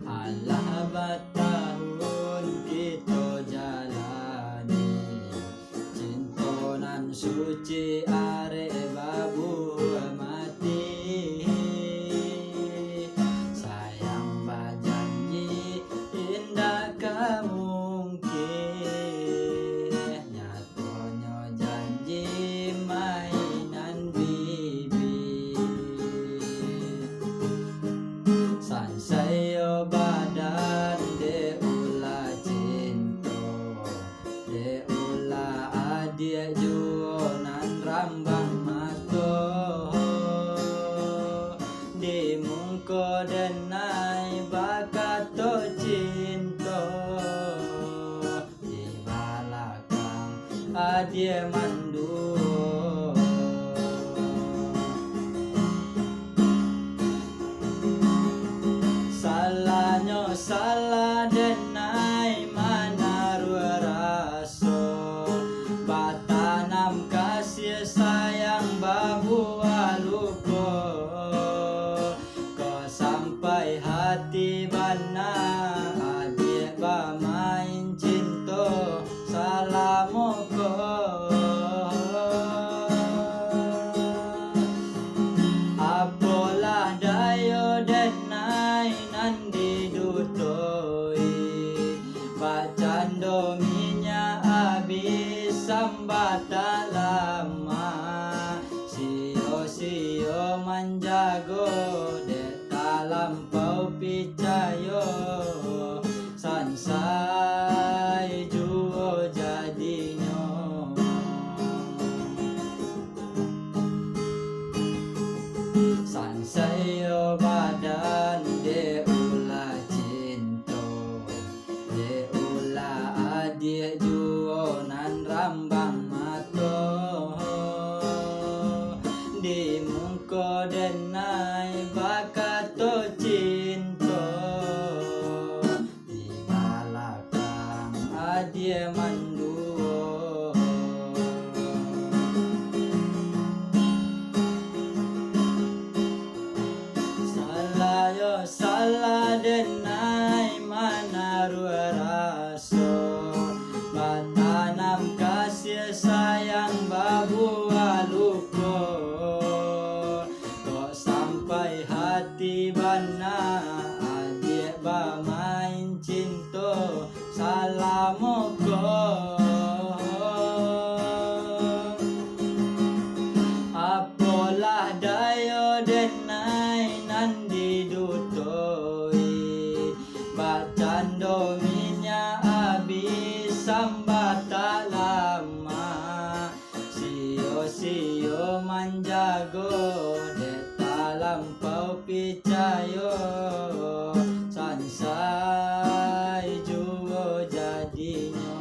Alah batahun kita jalani, cintonan suci arek babu mati. Sayang bajanji indah kamungkin, nyatanya janji mainan bibi. Sansayo badan de ulah cinta, de ulah adia juonan rambang mato. Di mungko denai bakato cinta, di balakang adia mandu. Salahnya salah denai manaru raso, batanam kasih sayang babu aluko. Kau sampai hati bana adik ba main cinta salamoko. Apalah dayo denai nandi dutoi, bacando minya abis sambata lama. Sio manjago de talampau picayo, sansai juo jadinyo. Sansayo badan de ulah cinta, de ulah adik juonan rambang mato. Di mungko denai bakato cinta, di balakang adik manduo. Salah yo salah denai manaru raso, batanam kasih sayang babu aluko. Kok sampai hati bana adik ba main cinta salamoko. Apalah dayo denai nandi dutoi, bacando minya abis sambata lama. Sio manjago de talampau picayo, sansai juo jadinyo.